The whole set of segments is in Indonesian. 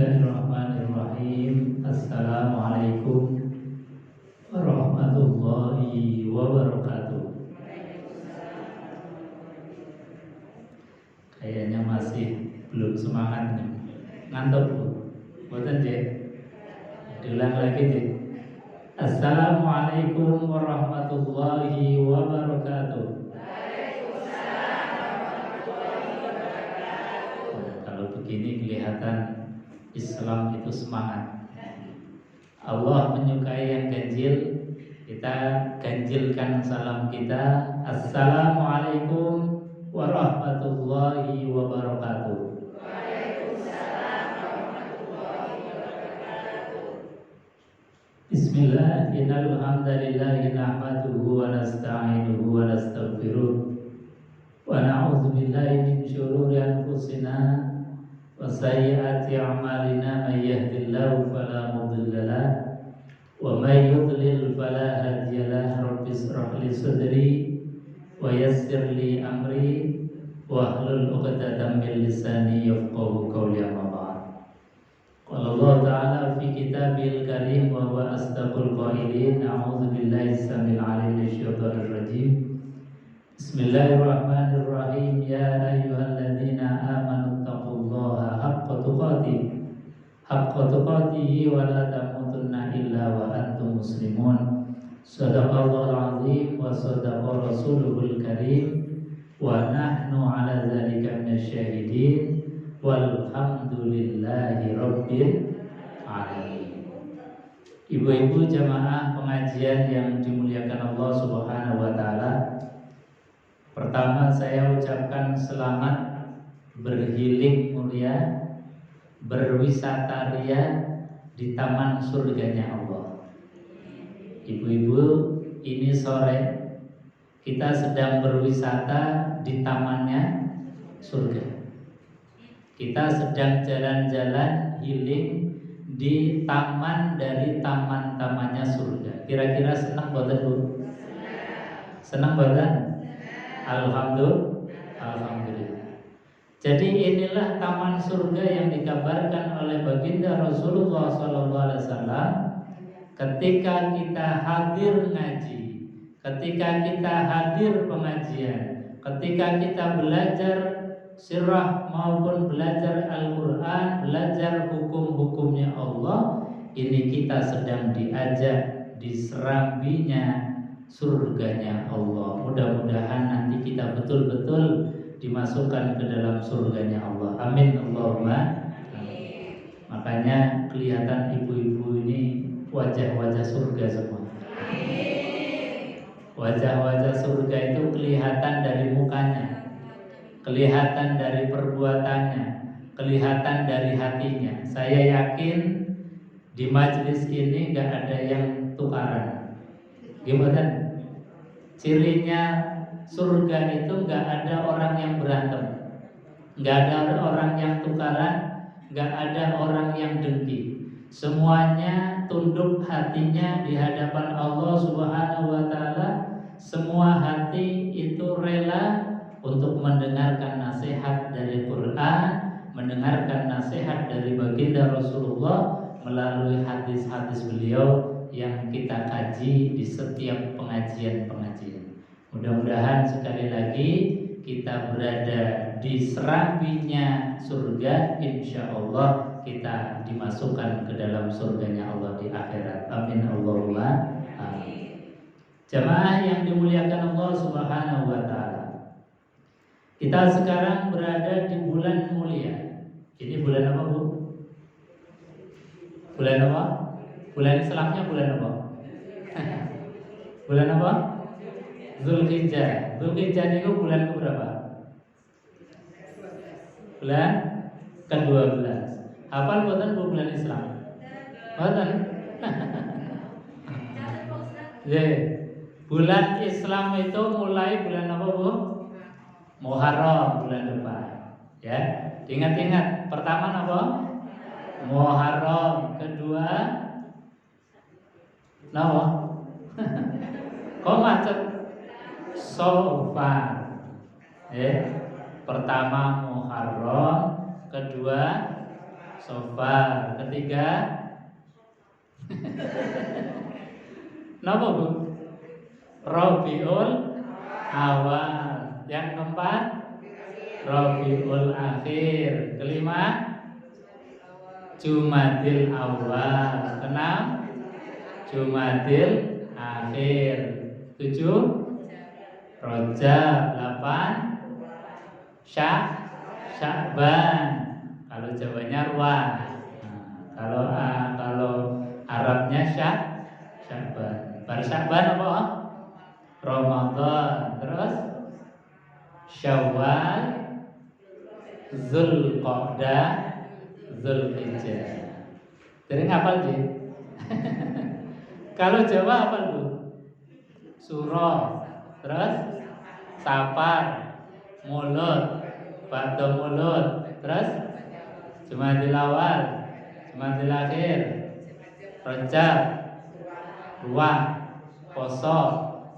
Bismillahirrahmanirrahim. Assalamualaikum warahmatullahi wabarakatuh. Kayaknya masih belum semangat nih. Ngantuk Bu? Boten Dek? Diulang lagi Dek. Assalamualaikum warahmatullahi wabarakatuh. Kalau begini kelihatan Islam itu semangat. Allah menyukai yang ganjil. Kita ganjilkan salam kita. Assalamualaikum warahmatullahi wabarakatuh. Waalaikumsalam warahmatullahi wabarakatuh. Bismillah, innal hamdalillahi nahmaduhu wa nasta'inuhu wa nastaghfiruh wa na'udzu billahi min syururi anfusina wa sayyiati a'malina, may yahdihillahu fala mudilla lahu wa may yudlil fala hadiya lahu. Rabbi ishrah li sadri wa yassir li amri wa hlul 'uqdatam min lisani yafqahu qawli. Amma ba'd. Qala Allah ta'ala fi kitabil karim wa huwa asdaqul qailin. A'udzu billahi samil 'alim minasyaitonir rajim. Bismillahirrahmanirrahim. Ya ayyuhalladzina amanu taqullaha haqqa tuqatih wa la tamutunna illa wa antum muslimun. Shadaqallahul azim wa shadaqa rasuluhul karim wa nahnu ala dzalika minasyahidin walhamdulillahi rabbil alamin. Ibu-ibu jamaah pengajian yang dimuliakan Allah Subhanahu wa taala, pertama saya ucapkan selamat berhiling mulia, berwisata ria di taman surganya Allah. Ibu-ibu, ini sore kita sedang berwisata di tamannya surga. Kita sedang jalan-jalan healing di taman dari taman-tamannya surga. Kira-kira senang boten Bu? Senang boten? Alhamdulillah. Jadi inilah taman surga yang dikabarkan oleh baginda Rasulullah SAW. Ketika kita hadir ngaji, ketika kita hadir pengajian, ketika kita belajar sirah maupun belajar Al-Quran, belajar hukum-hukumnya Allah, ini kita sedang diajak di serambinya surganya Allah. Mudah-mudahan nanti kita betul-betul dimasukkan ke dalam surganya Allah. Amin Allahumma amin. Makanya kelihatan ibu-ibu ini wajah-wajah surga semua. Amin. Wajah-wajah surga itu kelihatan dari mukanya, kelihatan dari perbuatannya, kelihatan dari hatinya. Saya yakin di majelis ini gak ada yang tukaran. Gimana? Cirinya surga itu gak ada orang yang berantem, gak ada orang yang tukaran, gak ada orang yang dengki. Semuanya tunduk hatinya di hadapan Allah Subhanahu wa ta'ala. Semua hati itu rela untuk mendengarkan nasihat dari Quran, mendengarkan nasihat dari baginda Rasulullah melalui hadis-hadis beliau yang kita kaji di setiap pengajian-pengajian. Mudah-mudahan sekali lagi kita berada di serambinya surga. Insya Allah kita dimasukkan ke dalam surganya Allah di akhirat. Amin Allahumma amin. Jamaah yang dimuliakan Allah Subhanahu wa ta'ala, kita sekarang berada di bulan mulia. Ini bulan apa Bu? Bulan apa? Bulan Islamnya bulan apa? Bulan apa? Zulhijjah. Zulhijjah itu bulan keberapa? Bulan ke-12. Hafal boten Bu bulan Islam? Boten. Bulan Islam itu mulai bulan apa Bu? Muharram, bulan depan. Ya, ingat-ingat. Pertama apa? Muharram. Kedua Nawa. Kok macet? Sofar. Pertama Muharram, kedua Sofar. Ketiga napa Bu? Rabiul Awal. Yang keempat Rabiul Akhir. Kelima Jumadil Awal. Keenam Jumadil Akhir. 7 Rajab. 8 Sya'ban. Kalau Jawanya Ruah. Nah, kalau Arabnya Sya'ban. Bar Sya'ban apa? Ramadan. Terus Syawal, Zulqa'dah, Zulhijjah. Jadi ngapal sih? Kalau Jawa apa Bu? Suro. Terus Safar, Mulut, Ba'da Mulut. Terus Jumadil Awal, Jumadil Akhir, Rajab, Ruah, Poso,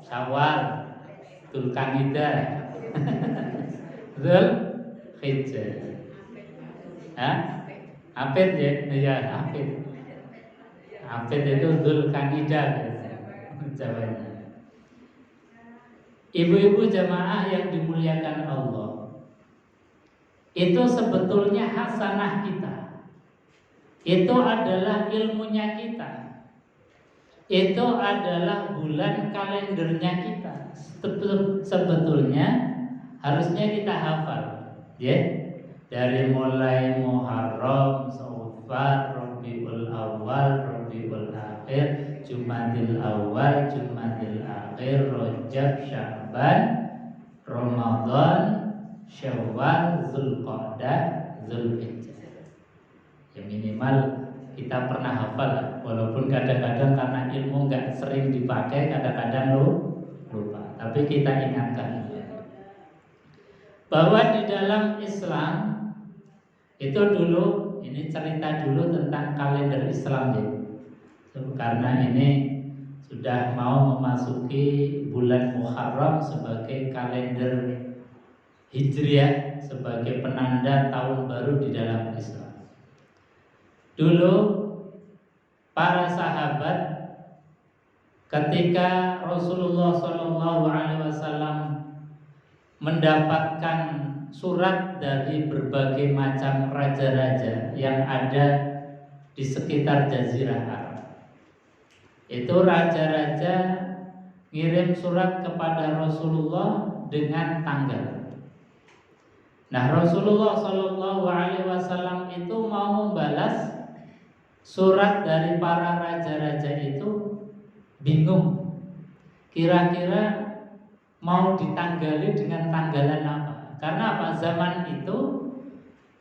Syawal, Dzulqa'dah, Dzulhijjah. Hafid ya? Iya, hafid. Hafid itu Dzulqa'dah Jawanya. Ibu-ibu jamaah yang dimuliakan Allah, itu sebetulnya hasanah kita. Itu adalah ilmunya kita. Itu adalah bulan kalendernya kita. Sebetulnya harusnya kita hafal, ya. Dari mulai Muharram, Safar, Rabiul Awal, Rabiul Akhir, Jumadil Awal, Jumadil Akhir, Rajab, Sya'ban, Ramadan, Syawal, Zulqa'dah, Zulhijjah. Ya minimal kita pernah hafal, walaupun kadang-kadang karena ilmu nggak sering dipakai, kadang-kadang lupa. Tapi kita ingatkan bahwa di dalam Islam itu dulu, ini cerita dulu tentang kalender Islam ya. Karena ini sudah mau memasuki bulan Muharram sebagai kalender Hijriah, sebagai penanda tahun baru di dalam Islam. Dulu para sahabat ketika Rasulullah SAW mendapatkan surat dari berbagai macam raja-raja yang ada di sekitar Jazirah Arab, itu raja-raja ngirim surat kepada Rasulullah dengan tanggal. Nah, Rasulullah SAW itu mau membalas surat dari para raja-raja itu, bingung kira-kira mau ditanggali dengan tanggalan apa. Karena apa? Zaman itu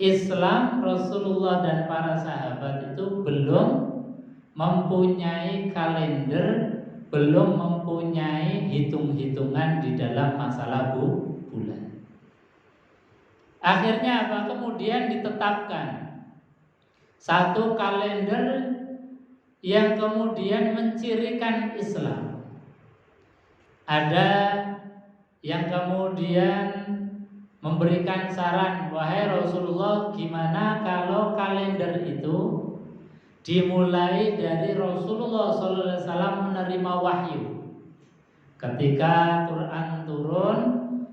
Islam, Rasulullah dan para sahabat itu belum mempunyai kalender, belum mempunyai hitung-hitungan di dalam masalah bulan. Akhirnya apa? Kemudian ditetapkan satu kalender yang kemudian mencirikan Islam. Ada yang kemudian memberikan saran, wahai Rasulullah, gimana kalau kalender itu dimulai dari Rasulullah SAW menerima wahyu. Ketika Quran turun,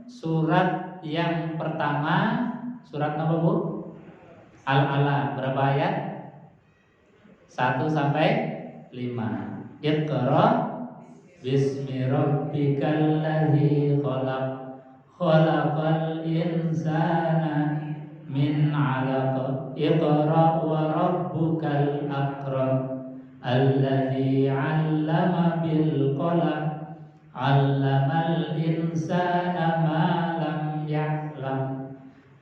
surat yang pertama, surat apa Bu? Al-Alaq, berapa ayat? 1 sampai 5. Iqra bismi rabbikal ladzi khalaq, khalaqal insana min 'alaq, iqra wa rabbukal akram, alladzi 'allama bil qalam, 'allamal insana ma lam ya'lam.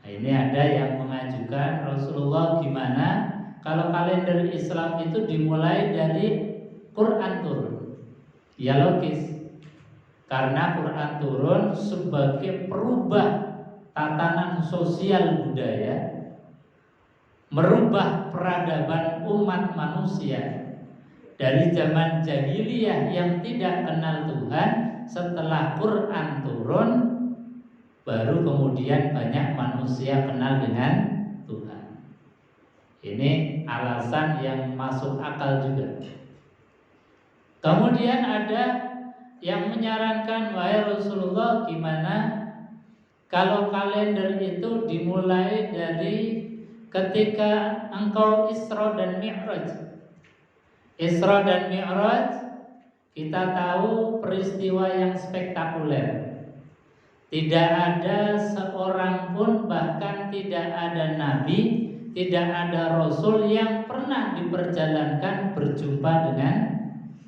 Nah, ini ada yang mengajukan, Rasulullah gimana kalau kalender Islam itu dimulai dari Quran turun? Ya logis, karena Quran turun sebagai perubah tatanan sosial budaya, merubah peradaban umat manusia dari zaman jahiliyah yang tidak kenal Tuhan. Setelah Quran turun, baru kemudian banyak manusia kenal dengan Tuhan. Ini alasan yang masuk akal juga. Kemudian ada yang menyarankan, wahai Rasulullah, gimana kalau kalender itu dimulai dari ketika engkau Isra dan Mi'raj. Isra dan Mi'raj kita tahu peristiwa yang spektakuler. Tidak ada seorang pun, bahkan tidak ada nabi, tidak ada rasul yang pernah diperjalankan berjumpa dengan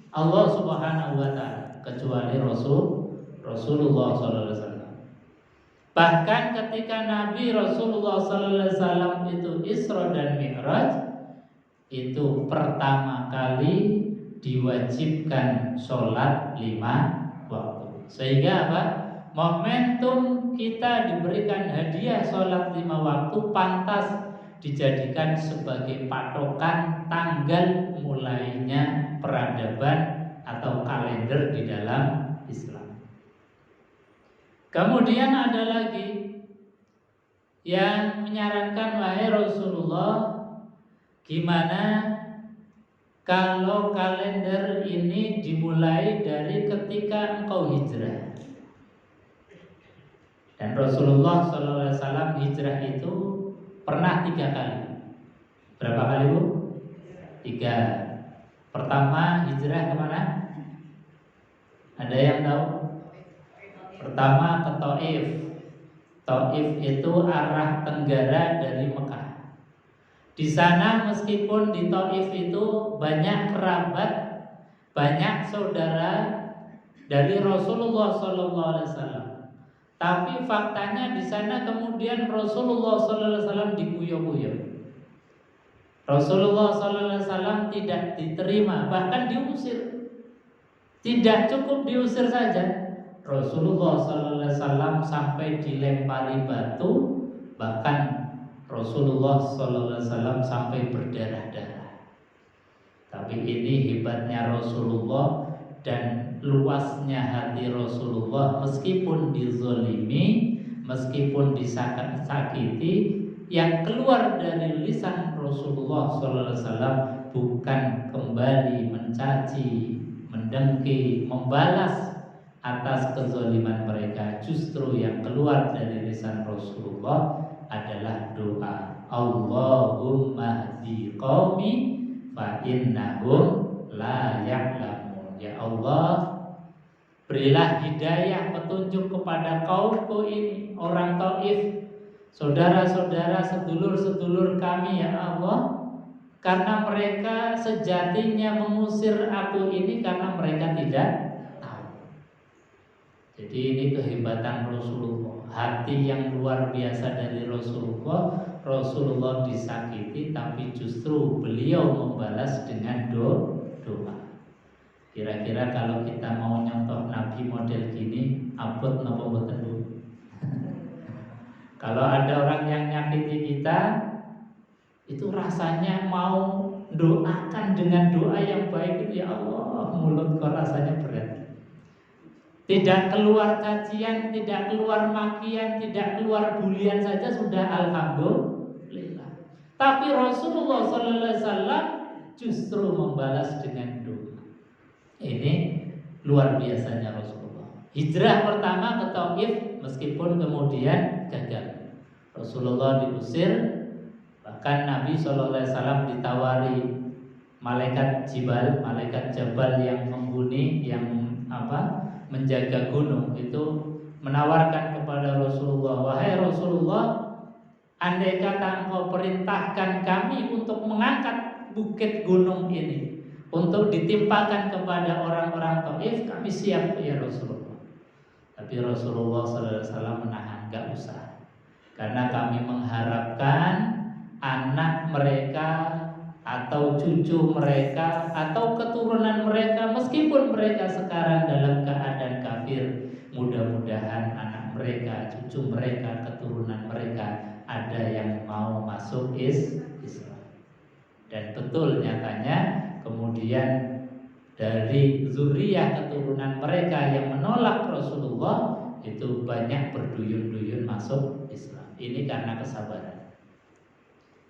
Allah Subhanahu wa taala kecuali Rasulullah sallallahu alaihi wasallam. Bahkan ketika Nabi Rasulullah sallallahu alaihi wasallam itu Isra dan Mi'raj, itu pertama kali diwajibkan sholat 5 waktu. Sehingga apa? Momentum kita diberikan hadiah sholat 5 waktu pantas dijadikan sebagai patokan tanggal mulainya peradaban atau kalender di dalam Islam. Kemudian ada lagi yang menyarankan, wahai Rasulullah, gimana kalau kalender ini dimulai dari ketika engkau hijrah? Dan Rasulullah SAW hijrah itu pernah 3 kali. Berapa kali, Bu? 3. Pertama hijrah kemana? Ada yang tahu? Pertama ke Taif. Taif itu arah tenggara dari Mekah. Di sana meskipun di Taif itu banyak kerabat, banyak saudara dari Rasulullah SAW. Tapi faktanya di sana kemudian Rasulullah SAW dikuyok-kuyok. Rasulullah SAW tidak diterima, bahkan diusir. Tidak cukup diusir saja, Rasulullah SAW sampai dilempari batu, bahkan Rasulullah SAW sampai berdarah-darah. Tapi ini hebatnya Rasulullah dan luasnya hati Rasulullah, meskipun dizolimi, meskipun disakiti, yang keluar dari lisan Rasulullah SAW bukan kembali mencaci, mendengki, membalas atas kezoliman mereka. Justru yang keluar dari lisan Rasulullah adalah doa, Allahumma hdi qaumi fa innahum la ya'lamun. Ya Allah, berilah hidayah petunjuk kepada kaumku ini, orang Taif, saudara-saudara, sedulur-sedulur kami, ya Allah, karena mereka sejatinya mengusir aku ini karena mereka tidak tahu. Jadi ini kehebatan Rasulullah, hati yang luar biasa dari Rasulullah. Rasulullah disakiti tapi justru beliau membalas dengan doa. Kira-kira kalau kita mau nyontoh Nabi model gini, abot napa mboten Bu? Kalau ada orang yang nyakiti kita, itu rasanya mau doakan dengan doa yang baik itu, ya Allah, mulut kok rasanya berat. Tidak keluar cacian, tidak keluar makian, tidak keluar bulian saja sudah alhamdulillah. Tapi Rasulullah SAW justru membalas dengan doa. Ini luar biasanya Rasulullah. Hijrah pertama ke Taif meskipun kemudian gagal. Rasulullah diusir, bahkan Nabi SAW ditawari malaikat Jibal, malaikat Jabal yang menghuni, yang menjaga gunung itu menawarkan kepada Rasulullah, wahai Rasulullah, andai kata engkau perintahkan kami untuk mengangkat bukit gunung ini untuk ditimpakan kepada orang-orang Taif, kami siap ya Rasulullah. Tapi Rasulullah SAW menahan, gak usah, karena kami mengharapkan anak mereka atau cucu mereka atau keturunan mereka, meskipun mereka sekarang dalam keadaan kafir, mudah-mudahan anak mereka, cucu mereka, keturunan mereka ada yang mau masuk Islam. Dan betul nyatanya kemudian dari zuriyah keturunan mereka yang menolak Rasulullah itu banyak berduyun-duyun masuk Islam. Ini karena kesabaran.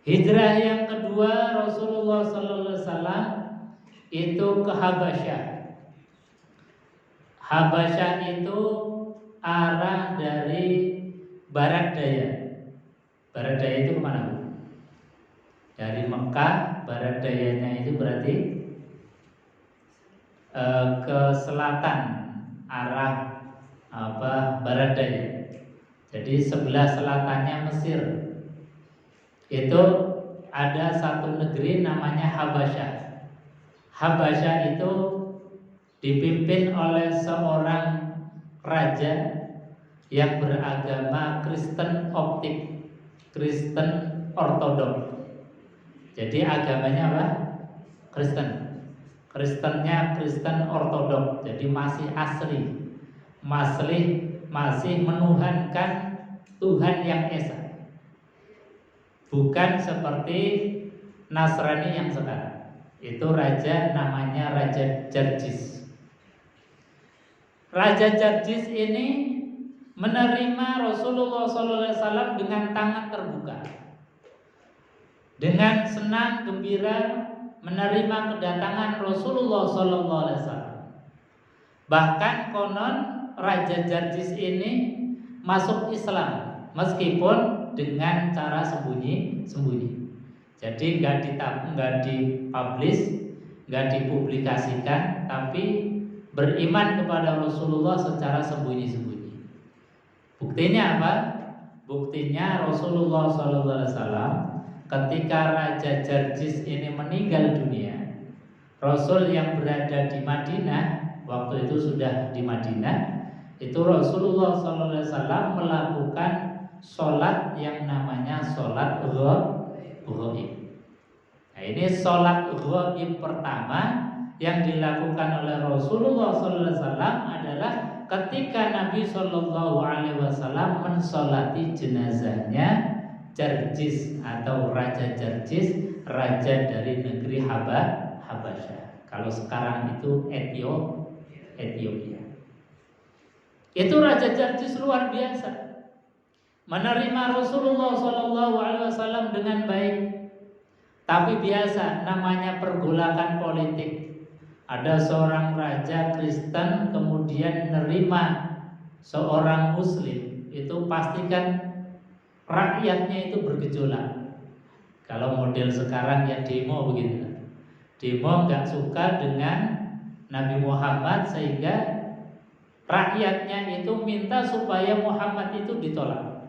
Hijrah yang kedua Rasulullah sallallahu alaihi wasallam itu ke Habasyah. Habasyah itu arah dari barat daya. Barat daya itu kemana, Bu? Dari Mekah, barat dayanya itu berarti ke selatan, arah barat daya. Jadi sebelah selatannya Mesir. Itu ada satu negeri namanya Habasyah. Habasyah itu dipimpin oleh seorang raja yang beragama Kristen Optik, Kristen Ortodok. Jadi agamanya apa? Kristen. Kristennya Kristen Ortodok. Jadi masih asli, masih menuhankan Tuhan yang esa. Bukan seperti Nasrani yang sekarang. Itu raja namanya Raja Jarjis. Raja Jarjis ini menerima Rasulullah SAW dengan tangan terbuka, dengan senang gembira menerima kedatangan Rasulullah SAW. Bahkan konon Raja Jarjis ini masuk Islam meskipun dengan cara sembunyi-sembunyi. Jadi nggak dipublish, nggak dipublikasikan, tapi beriman kepada Rasulullah secara sembunyi-sembunyi. Buktinya apa? Buktinya Rasulullah SAW ketika Raja Jarjis ini meninggal dunia, Rasul yang berada di Madinah, waktu itu sudah di Madinah, itu Rasulullah SAW melakukan sholat yang namanya sholat ghaib. Nah, ini sholat ghaib pertama yang dilakukan oleh Rasulullah SAW adalah ketika Nabi SAW mensolati jenazahnya Jarjis atau Raja Jarjis, raja dari negeri Habasyah. Kalau sekarang itu Ethiopia. Itu Raja Jarjis luar biasa, menerima Rasulullah SAW dengan baik. Tapi biasa, namanya pergolakan politik. Ada seorang raja Kristen kemudian menerima seorang Muslim, itu pastikan rakyatnya itu bergejolak. Kalau model sekarang ya demo begitu. Demo nggak suka dengan Nabi Muhammad sehingga rakyatnya itu minta supaya Muhammad itu ditolak.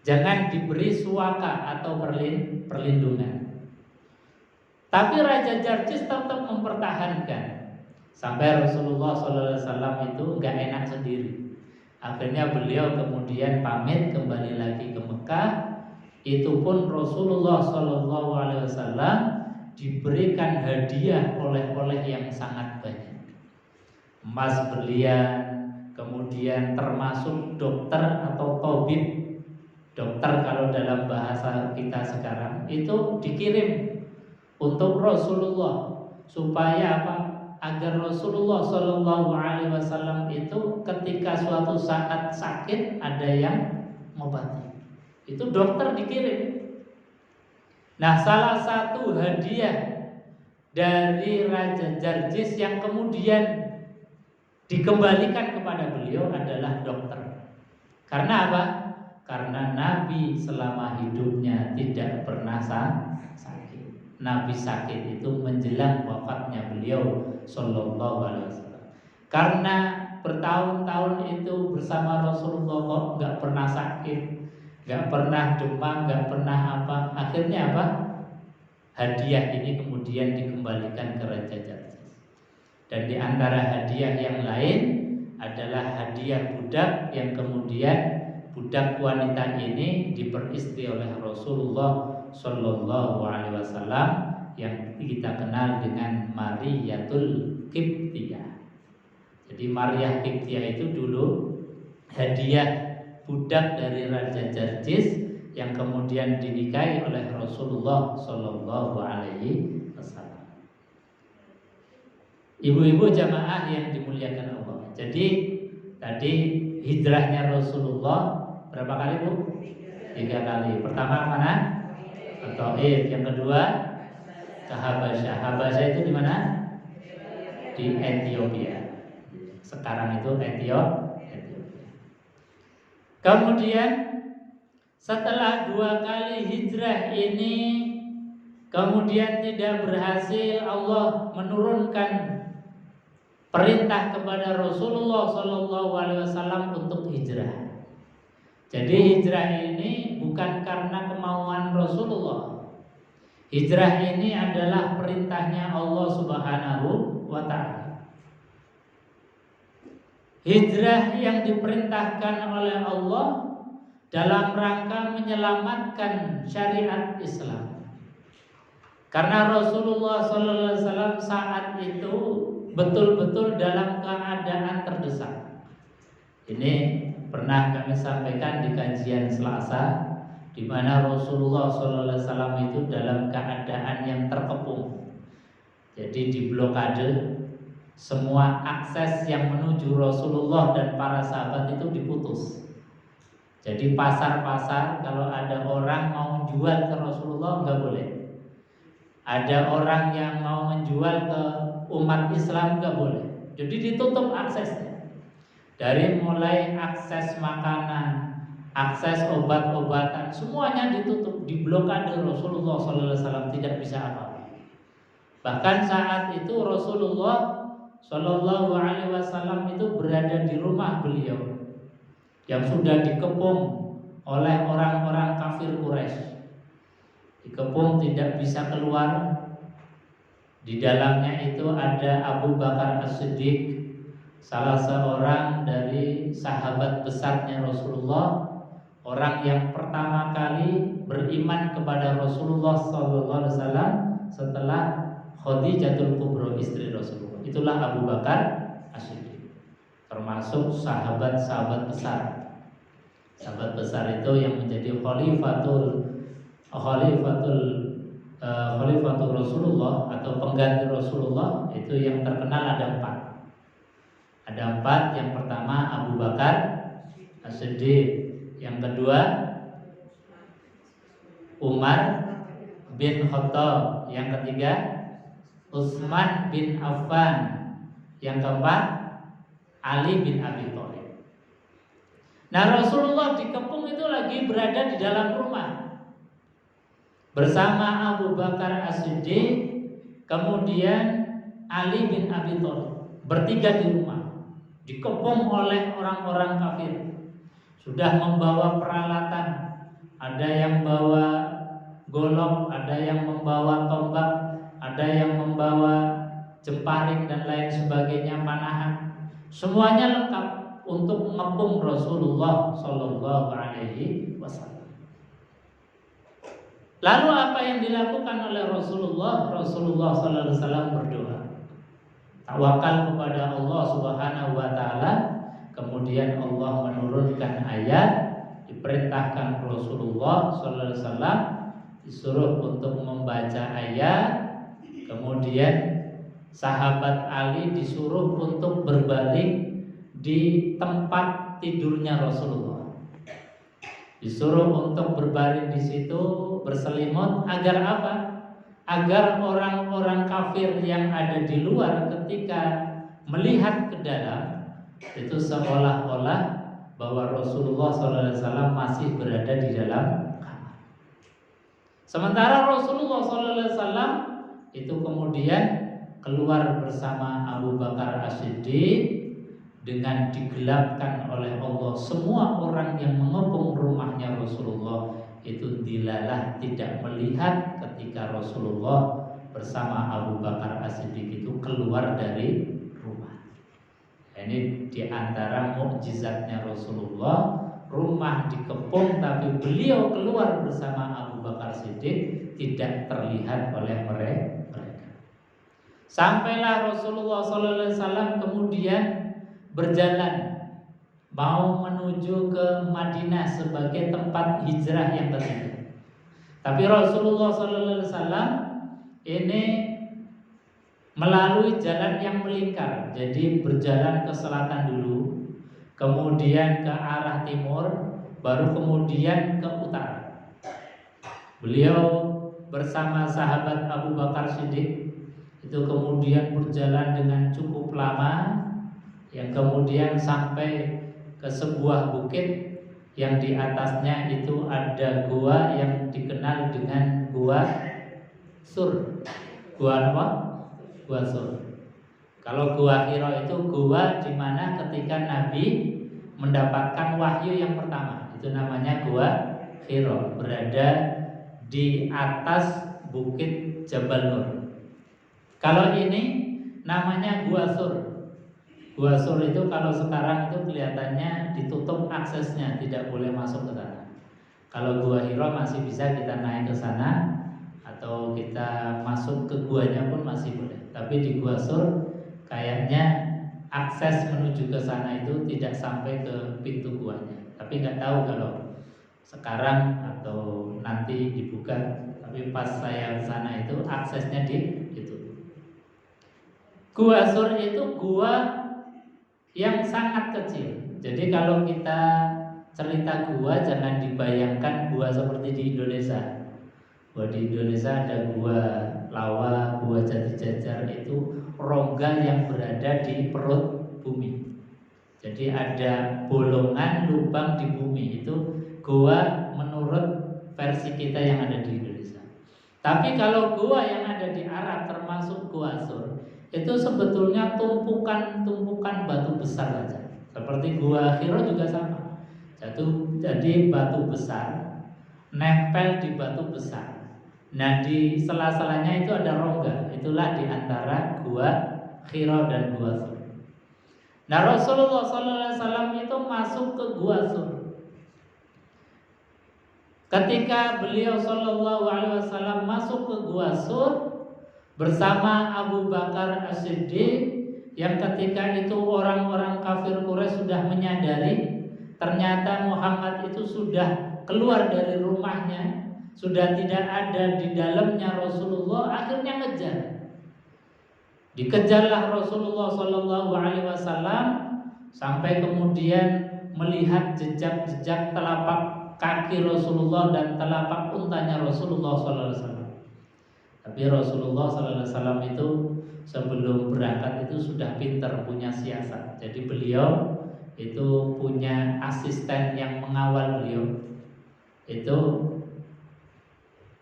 Jangan diberi suaka atau perlindungan. Tapi Raja Jarjis tetap mempertahankan sampai Rasulullah SAW itu nggak enak sendiri. Akhirnya beliau kemudian pamit kembali lagi ke Mekah. Itu pun Rasulullah SAW diberikan hadiah oleh-oleh yang sangat banyak. Emas berlian, kemudian termasuk dokter atau tabib. Dokter kalau dalam bahasa kita sekarang itu dikirim untuk Rasulullah supaya apa? Agar Rasulullah SAW itu ketika suatu saat sakit ada yang mengobati. Itu dokter dikirim. Nah, salah satu hadiah dari Raja Jarjis yang kemudian dikembalikan kepada beliau adalah dokter. Karena apa? Karena Nabi selama hidupnya tidak pernah sakit. Nabi sakit itu menjelang wafatnya beliau Sallallahu Alaihi Wasallam. Karena bertahun-tahun itu bersama Rasulullah kok nggak pernah sakit, nggak pernah demam, nggak pernah apa. Akhirnya apa? Hadiah ini kemudian dikembalikan ke Raja Jarjis. Dan di antara hadiah yang lain adalah hadiah budak yang kemudian budak wanita ini diperistri oleh Rasulullah Sallallahu Alaihi Wasallam yang kita kenal dengan Mariyatul Qibtiyah. Jadi Maria Qibtiyah itu dulu hadiah budak dari Raja Jarjis yang kemudian dinikahi oleh Rasulullah Sallallahu Alaihi Wasallam. Ibu-ibu jamaah yang dimuliakan Allah. Jadi tadi hijrahnya Rasulullah berapa kali, Bu? 3 kali. Pertama mana? ke Taif, yang kedua ke Habasyah. Habasyah itu di mana? Di Ethiopia. Sekarang itu Ethiopia. Kemudian setelah 2 kali hijrah ini kemudian tidak berhasil, Allah menurunkan perintah kepada Rasulullah SAW untuk hijrah. Jadi hijrah ini bukan karena kemauan Rasulullah. Hijrah ini adalah perintahnya Allah Subhanahu wa Ta'ala. Hijrah yang diperintahkan oleh Allah dalam rangka menyelamatkan syariat Islam. Karena Rasulullah SAW saat itu betul-betul dalam keadaan terdesak. Ini pernah kami sampaikan di kajian Selasa, di mana Rasulullah SAW itu dalam keadaan yang terkepung. Jadi diblokade, semua akses yang menuju Rasulullah dan para sahabat itu diputus. Jadi pasar-pasar kalau ada orang mau jual ke Rasulullah nggak boleh. Ada orang yang mau menjual ke umat Islam nggak boleh. Jadi ditutup aksesnya. Dari mulai akses makanan, akses obat-obatan, semuanya ditutup, diblokade. Rasulullah SAW tidak bisa apa-apa. Bahkan saat itu Rasulullah SAW itu berada di rumah beliau yang sudah dikepung oleh orang-orang kafir Quraisy. Dikepung, tidak bisa keluar. Di dalamnya itu ada Abu Bakar As-Siddiq, salah seorang dari sahabat besarnya Rasulullah, orang yang pertama kali beriman kepada Rasulullah SAW setelah Khadijatul Kubra, istri Rasulullah. Itulah Abu Bakar As-Siddiq, termasuk sahabat-sahabat besar. Sahabat besar itu yang menjadi khalifatul Rasulullah atau pengganti Rasulullah, itu yang terkenal ada 4. Ada 4. Yang pertama Abu Bakar As-Siddiq, yang kedua Umar bin Khattab, yang ketiga Utsman bin Affan, yang keempat Ali bin Abi Thalib. Nah, Rasulullah dikepung itu lagi berada di dalam rumah bersama Abu Bakar As-Siddiq, kemudian Ali bin Abi Thalib, bertiga di rumah, dikepung oleh orang-orang kafir. Sudah membawa peralatan, ada yang bawa golok, ada yang membawa tombak, ada yang membawa jemparing dan lain sebagainya, panahan. Semuanya lengkap untuk mengepung Rasulullah Sallallahu Alaihi Wasallam. Lalu apa yang dilakukan oleh Rasulullah? Rasulullah Sallallahu Alaihi Wasallam berdoa, tawakal kepada Allah Subhanahu Wa Taala. Kemudian Allah menurunkan ayat, diperintahkan Rasulullah Sallallahu Alaihi Wasallam disuruh untuk membaca ayat. Kemudian sahabat Ali disuruh untuk berbaring di tempat tidurnya Rasulullah. Disuruh untuk berbaring di situ, berselimut, agar apa? Agar orang-orang kafir yang ada di luar ketika melihat ke dalam itu seolah-olah bahwa Rasulullah SAW masih berada di dalam kamar. Sementara Rasulullah SAW itu kemudian keluar bersama Abu Bakar As-Siddiq dengan digelapkan oleh Allah. Semua orang yang mengepung rumahnya Rasulullah itu dilalah tidak melihat ketika Rasulullah bersama Abu Bakar As-Siddiq itu keluar dari rumah. Ini diantara mukjizatnya Rasulullah, rumah dikepung tapi beliau keluar bersama Abu Bakar As-Siddiq tidak terlihat oleh mereka. Sampailah Rasulullah SAW kemudian berjalan mau menuju ke Madinah sebagai tempat hijrah yang ketiga. Tapi Rasulullah SAW ini melalui jalan yang melingkar. Jadi berjalan ke selatan dulu, kemudian ke arah timur, baru kemudian ke utara. Beliau bersama sahabat Abu Bakar Siddiq itu kemudian berjalan dengan cukup lama, yang kemudian sampai ke sebuah bukit yang di atasnya itu ada gua yang dikenal dengan Gua Sur. Gua apa? Gua Sur. Kalau Gua Hira itu gua di mana ketika Nabi mendapatkan wahyu yang pertama, itu namanya Gua Hira, berada di atas bukit Jabal Nur. Kalau ini namanya Gua Sur. Gua Sur itu kalau sekarang itu kelihatannya ditutup aksesnya, tidak boleh masuk ke sana. Kalau Gua Hira masih bisa kita naik ke sana atau kita masuk ke guanya pun masih boleh. Tapi di Gua Sur kayaknya akses menuju ke sana itu tidak sampai ke pintu guanya. Tapi nggak tahu kalau sekarang atau nanti dibuka. Tapi pas saya ke sana itu aksesnya di itu. Gua Sur itu gua yang sangat kecil. Jadi kalau kita cerita gua jangan dibayangkan gua seperti di Indonesia. Bahwa di Indonesia ada gua Lawa, gua Jati Jajar, itu rongga yang berada di perut bumi. Jadi ada bolongan lubang di bumi, itu gua menurut versi kita yang ada di Indonesia. Tapi kalau gua yang ada di Arab termasuk Gua Sur, itu sebetulnya tumpukan batu besar saja. Seperti Gua Hira juga sama. Jadi batu besar nempel di batu besar. Nah di sela-selanya itu ada rongga. Itulah di antara Gua Hira dan Gua Sur. Nah Rasulullah SAW itu masuk ke Gua Sur. Ketika beliau SAW masuk ke Gua Sur bersama Abu Bakar As-Siddiq, yang ketika itu orang-orang kafir Quraisy sudah menyadari ternyata Muhammad itu sudah keluar dari rumahnya, sudah tidak ada di dalamnya Rasulullah, akhirnya ngejar. Dikejarlah Rasulullah SAW sampai kemudian melihat jejak-jejak telapak kaki Rasulullah dan telapak untanya Rasulullah SAW. Tapi Rasulullah SAW itu sebelum berangkat itu sudah pintar, punya siasat. Jadi beliau itu punya asisten yang mengawal beliau. Itu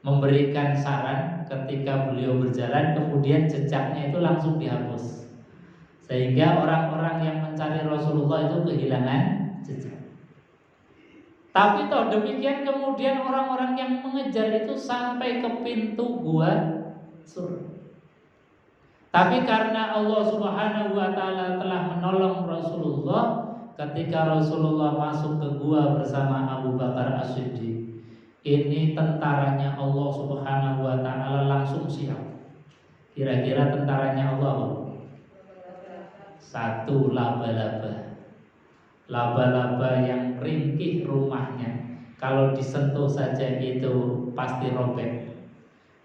memberikan saran ketika beliau berjalan, kemudian jejaknya itu langsung dihapus, sehingga orang-orang yang mencari Rasulullah itu kehilangan jejak. Tapi toh demikian kemudian orang-orang yang mengejar itu sampai ke pintu Gua Sur. Tapi karena Allah Subhanahu wa taala telah menolong Rasulullah ketika Rasulullah masuk ke gua bersama Abu Bakar As-Siddiq, ini tentaranya Allah Subhanahu wa taala langsung siap. Kira-kira tentaranya Allah satu laba-laba. Laba-laba yang ringkih rumahnya, kalau disentuh saja itu pasti robek.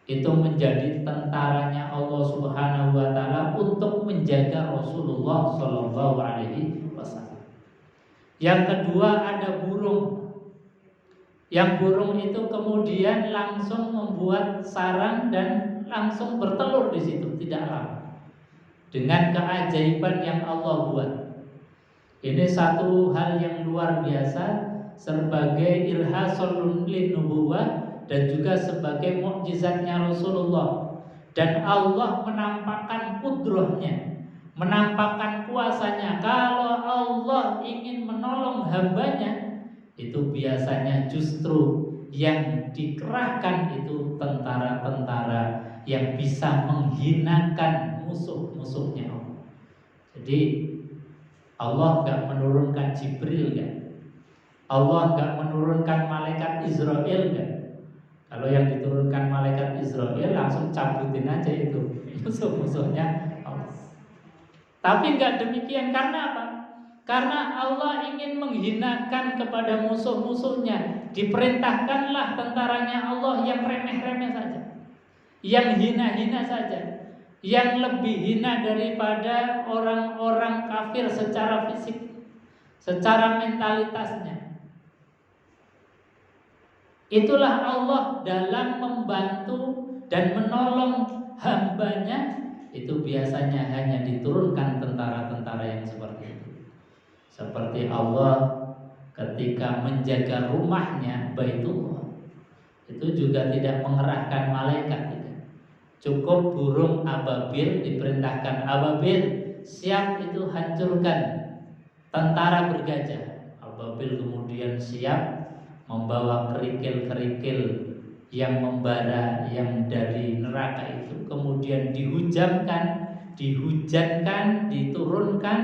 Itu menjadi tentaranya Allah Subhanahu wa taala untuk menjaga Rasulullah sallallahu alaihi wasallam. Yang kedua ada burung. Yang burung itu kemudian langsung membuat sarang dan langsung bertelur di situ, tidak lama. Dengan keajaiban yang Allah buat. Ini satu hal yang luar biasa sebagai irhasul linubuwah dan juga sebagai mukjizatnya Rasulullah. Dan Allah menampakkan kudrahnya, menampakkan kuasanya. Kalau Allah ingin menolong hambanya, itu biasanya justru yang dikerahkan itu tentara-tentara yang bisa menghinakan musuh-musuhnya Allah. Jadi Allah gak menurunkan Jibril kan? Allah gak menurunkan malaikat Israel kan? Kalau yang diturunkan malaikat Israel langsung cabutin aja itu musuh-musuhnya Allah. Tapi gak demikian, karena apa? Karena Allah ingin menghinakan kepada musuh-musuhnya. Diperintahkanlah tentaranya Allah yang remeh-remeh saja, yang hina-hina saja, yang lebih hina daripada orang-orang kafir secara fisik, secara mentalitasnya. Itulah Allah dalam membantu dan menolong hambanya, itu biasanya hanya diturunkan tentara-tentara yang seperti itu. Seperti Allah ketika menjaga rumahnya Baitullah, itu juga tidak mengerahkan malaikat, tidak. Cukup burung ababil, diperintahkan ababil siap, itu hancurkan tentara bergajah. Ababil kemudian siap membawa kerikil-kerikil yang membara yang dari neraka itu, kemudian dihujankan, diturunkan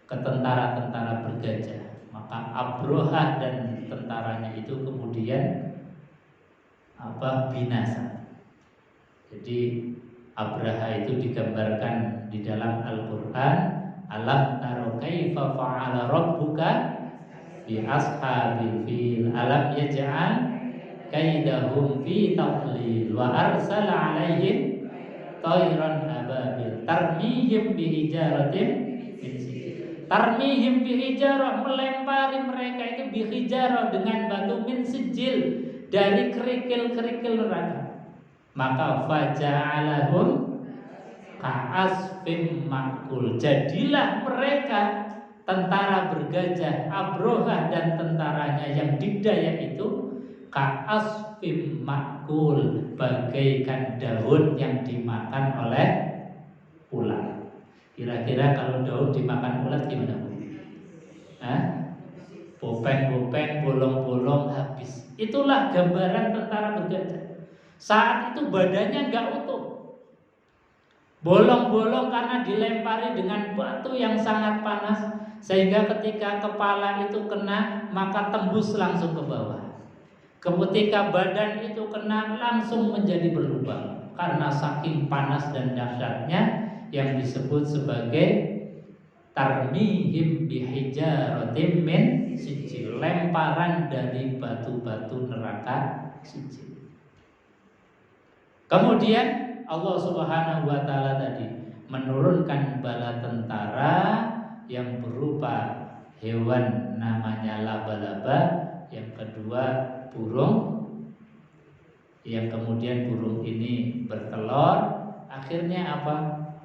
ke tentara-tentara bergajah. Maka Abroha dan tentaranya itu kemudian binasa. Jadi Abraha itu digambarkan di dalam Al-Quran, alam taro kaifa fa'ala rabbuka bi ashabil fil alam yaj'al kaidahum fi tadlil wa arsala alaihim tayran ababil tarmihim bihijaratin min sijil. Tarmihim bihijarah, melempari mereka itu bihijarah dengan batu min sijil, dari kerikil-kerikil neraka. Maka faja'alahum ka'asfim ma'kul, jadilah mereka tentara bergajah Abroha dan tentaranya yang didaya itu ka'asfim ma'kul, bagaikan daun yang dimakan oleh ulat. Kira-kira kalau daun dimakan ulat gimana? Bopeng-bopeng, bolong-bolong, habis. Itulah gambaran tentara bergajah. Saat itu badannya nggak utuh, bolong-bolong karena dilempari dengan batu yang sangat panas, sehingga ketika kepala itu kena maka tembus langsung ke bawah. Ketika badan itu kena langsung menjadi berlubang karena saking panas dan dahsyatnya, yang disebut sebagai tarmihim bihijaratin min sijil, lemparan dari batu-batu neraka sijil. Kemudian Allah Subhanahu wa taala tadi menurunkan bala tentara yang berupa hewan namanya laba-laba, yang kedua burung, yang kemudian burung ini bertelur. Akhirnya apa?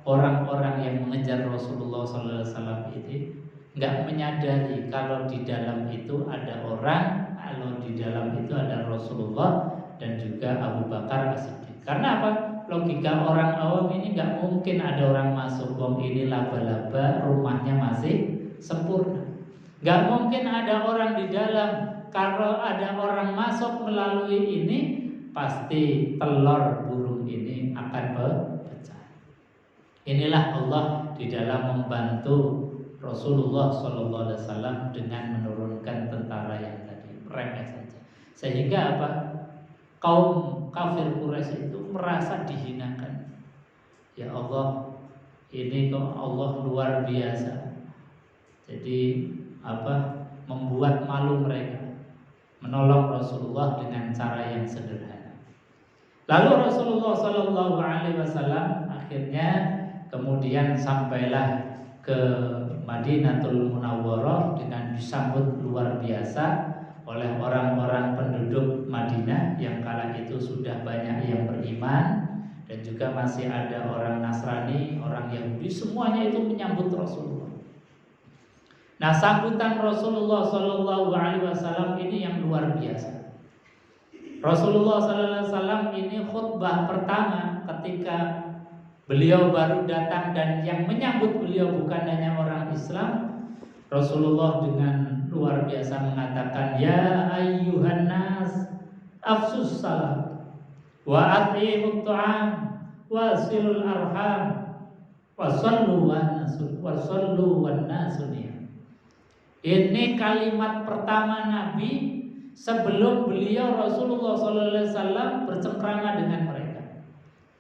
Orang-orang yang mengejar Rasulullah SAW ini nggak menyadari kalau di dalam itu ada orang, kalau di dalam itu ada Rasulullah dan juga Abu Bakar As-Siddiq. Karena apa? Logika orang awam ini nggak mungkin ada orang masuk, wong ini laba-laba, rumahnya masih sempurna. Nggak mungkin ada orang di dalam. Kalau ada orang masuk melalui ini, pasti telur burung ini akan pecah. Inilah Allah di dalam membantu Rasulullah SAW dengan menurunkan tentara yang tadi remeh saja, sehingga apa? Kaum kafir Quraisy itu merasa dihinakan. Ya Allah, ini kok Allah luar biasa. Jadi membuat malu mereka, menolong Rasulullah dengan cara yang sederhana. Lalu Rasulullah SAW akhirnya kemudian sampailah ke Madinatul Munawwarah dengan disambut luar biasa oleh orang-orang penduduk Madinah yang kala itu sudah banyak yang beriman, dan juga masih ada orang Nasrani, orang Yahudi, semuanya itu menyambut Rasulullah. Nah, sambutan Rasulullah SAW ini yang luar biasa. Rasulullah SAW ini khutbah pertama ketika beliau baru datang, dan yang menyambut beliau bukan hanya orang Islam. Rasulullah dengan luar biasa mengatakan, ya ayyuhan nas afsus salam wa at'imut ta'am wa silul arham wa sallu wan nasuniyah. Ini kalimat pertama Nabi sebelum beliau Rasulullah SAW bercengkrama dengan mereka.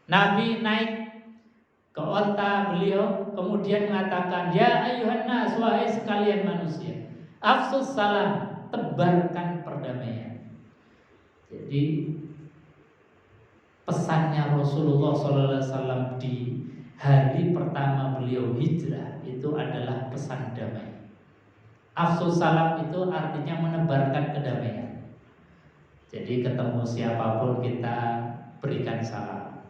Nabi naik ke onta beliau, kemudian mengatakan, ya ayyuhan nas, wahai sekalian manusia, afsus salam, tebarkan perdamaian. Jadi pesannya Rasulullah SAW di hari pertama beliau hijrah itu adalah pesan damai. Afsus salam itu artinya menebarkan kedamaian. Jadi Jadi ketemu siapapun kita berikan salam,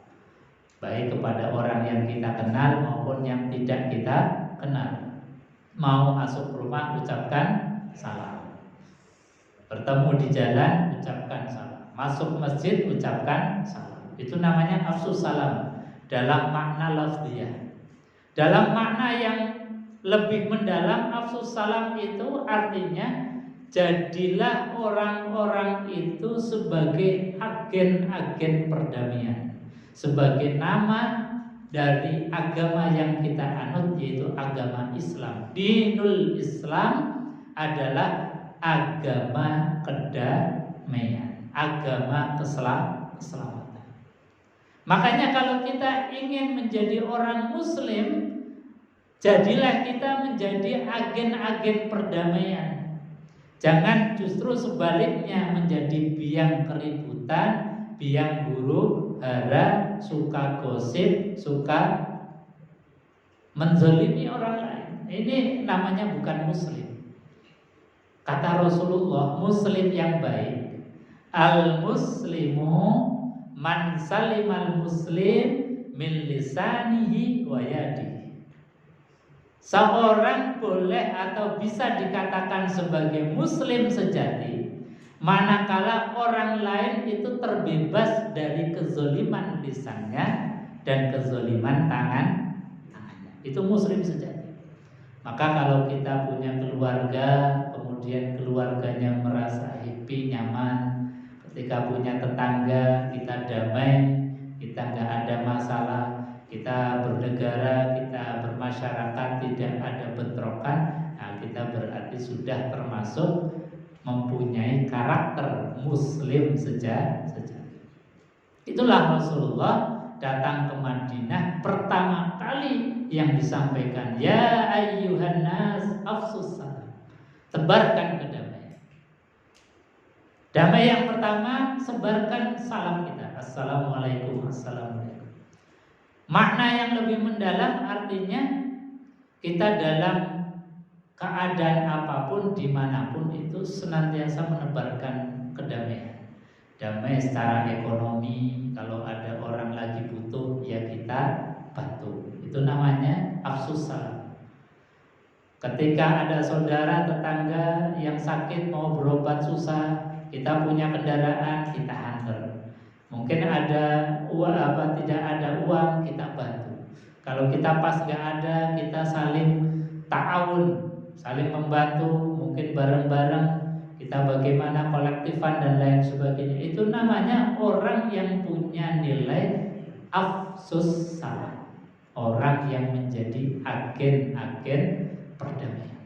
baik kepada orang yang kita kenal maupun yang tidak kita kenal. Mau masuk rumah ucapkan salam, bertemu di jalan ucapkan salam, masuk masjid ucapkan salam. Itu namanya afsus salam dalam makna lafziyah. Dalam makna yang lebih mendalam, afsus salam itu artinya jadilah orang-orang itu sebagai agen-agen perdamaian, sebagai nama dari agama yang kita anut, yaitu agama Islam. Dinul Islam adalah agama kedamaian, agama keselamatan. Makanya kalau kita ingin menjadi orang Muslim, jadilah kita menjadi agen-agen perdamaian. Jangan justru sebaliknya menjadi biang keributan, biang huru hara, suka gosip, suka menzalimi orang lain. Ini namanya bukan Muslim. Kata Rasulullah, Muslim yang baik, al-muslimu man salimal muslim min lisanihi wa yadihi. Seorang boleh atau bisa dikatakan sebagai Muslim sejati manakala orang lain itu terbebas dari kezoliman lisannya dan kezoliman tangannya. Itu Muslim sejati. Maka kalau kita punya keluarga, kemudian keluarganya merasa happy, nyaman, ketika punya tetangga kita damai, kita nggak ada masalah, kita bernegara, kita bermasyarakat, tidak ada bentrokan, nah kita berarti sudah termasuk mempunyai karakter Muslim sejati. Itulah Rasulullah datang ke Madinah, pertama kali yang disampaikan, ya ayyuhan nas afsus salam, tebarkan kedamaian. Damai yang pertama, sebarkan salam kita, assalamualaikum, assalamualaikum. Makna yang lebih mendalam artinya kita dalam keadaan apapun, dimanapun itu senantiasa menebarkan kedamaian. Damai secara ekonomi, kalau ada orang lagi butuh ya kita bantu. Itu namanya afsus salam. Ketika ada saudara tetangga yang sakit mau berobat susah, kita punya kendaraan, kita hantar. Mungkin ada uang tidak ada uang, kita bantu. Kalau kita pas nggak ada, kita saling ta'awun, saling membantu, mungkin bareng-bareng kita bagaimana kolektifan dan lain sebagainya. Itu namanya orang yang punya nilai afsus salam, orang yang menjadi agen-agen perdamaian.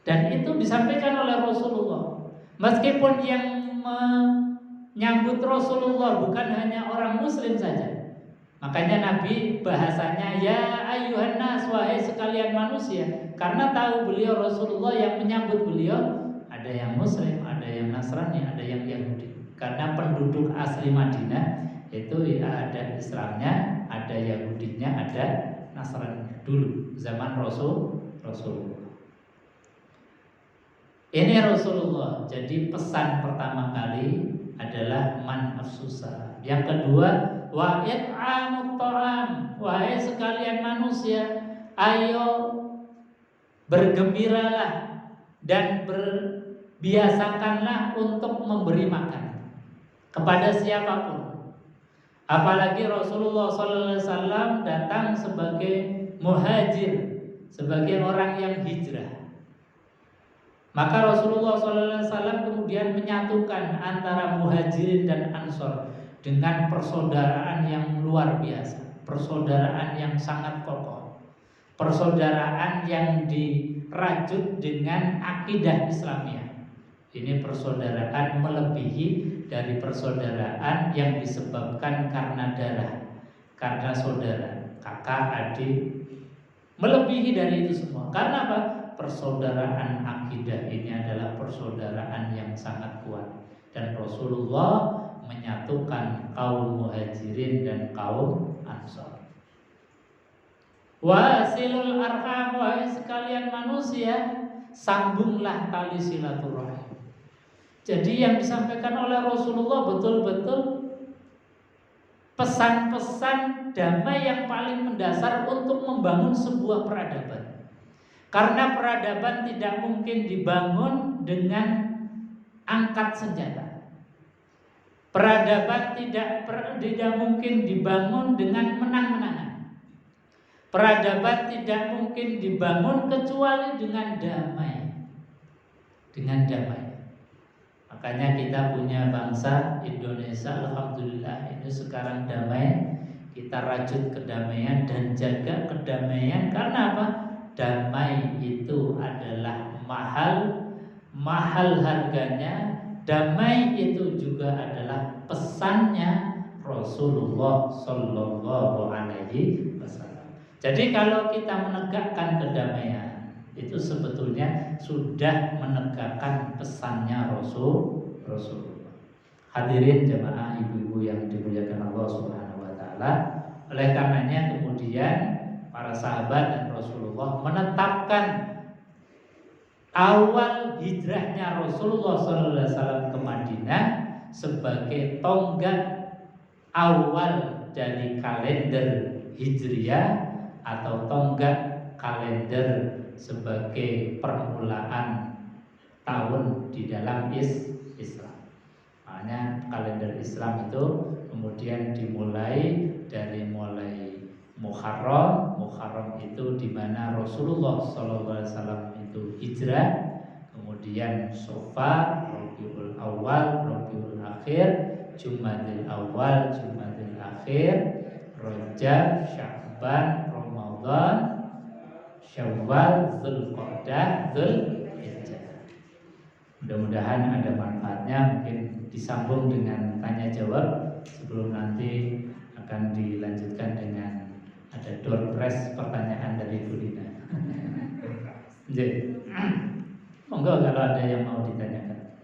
Dan itu disampaikan oleh Rasulullah. Meskipun yang menyambut Rasulullah bukan hanya orang Muslim saja. Makanya Nabi bahasanya ya ayyuhan nas, wahai sekalian manusia, karena tahu beliau Rasulullah yang menyambut beliau ada yang Muslim, ada yang Nasrani, ada yang Yahudi. Karena penduduk asli Madinah itu ya ada Islamnya, ada Yahudinya, ada Nasraninya dulu zaman Rasulullah. Ini Rasulullah. Jadi pesan pertama kali adalah man afsusa. Yang kedua, wa it'amut ta'am. Wahai sekalian manusia, ayo bergembiralah dan berbiasakanlah untuk memberi makan kepada siapapun. Apalagi Rasulullah SAW datang sebagai muhajir, sebagai orang yang hijrah. Maka Rasulullah SAW kemudian menyatukan antara muhajirin dan ansor dengan persaudaraan yang luar biasa, persaudaraan yang sangat kokoh, persaudaraan yang dirajut dengan akidah Islamiyah. Ini persaudaraan melebihi dari persaudaraan yang disebabkan karena darah, karena saudara, kakak, adik, melebihi dari itu semua. Karena apa? Persaudaraan akidah ini adalah persaudaraan yang sangat kuat, dan Rasulullah menyatukan kaum muhajirin dan kaum ansor. Wasilul arham, wahai sekalian manusia, sambunglah tali silaturahim. Jadi yang disampaikan oleh Rasulullah betul-betul pesan-pesan damai yang paling mendasar untuk membangun sebuah peradaban. Karena peradaban tidak mungkin dibangun dengan angkat senjata. Peradaban tidak mungkin dibangun dengan menang-menangan. Peradaban tidak mungkin dibangun kecuali dengan damai. Dengan damai. Makanya kita punya bangsa Indonesia, alhamdulillah ini sekarang damai. Kita rajut kedamaian dan jaga kedamaian. Karena apa? Damai itu adalah mahal harganya. Damai itu juga adalah pesannya Rasulullah Sallallahu Alaihi Wasallam. Jadi kalau kita menegakkan kedamaian, itu sebetulnya sudah menegakkan pesannya Rasulullah. Hadirin jemaah ibu-ibu yang dimuliakan Allah Subhanahu wa taala. Oleh karenanya kemudian para sahabat dan Rasulullah menetapkan awal hijrahnya Rasulullah SAW ke Madinah sebagai tonggak awal dari kalender Hijriah atau tonggak kalender sebagai permulaan tahun di dalam Islam. Makanya kalender Islam itu kemudian dimulai dari Muharram. Muharram itu di mana Rasulullah SAW itu hijrah. Kemudian Safar, Rabiul Awal, Rabiul Akhir, Jumadil Awal, Jumadil Akhir, Rajab, Sya'ban, Ramadan, Syawal, Dzulqa'dah, Dzulhijjah. Mudah-mudahan ada manfaatnya. Mungkin disambung dengan tanya jawab sebelum nanti akan dilanjutkan dengan ada door press pertanyaan dari Bu Dina. Monggo kalau ada yang mau ditanyakan.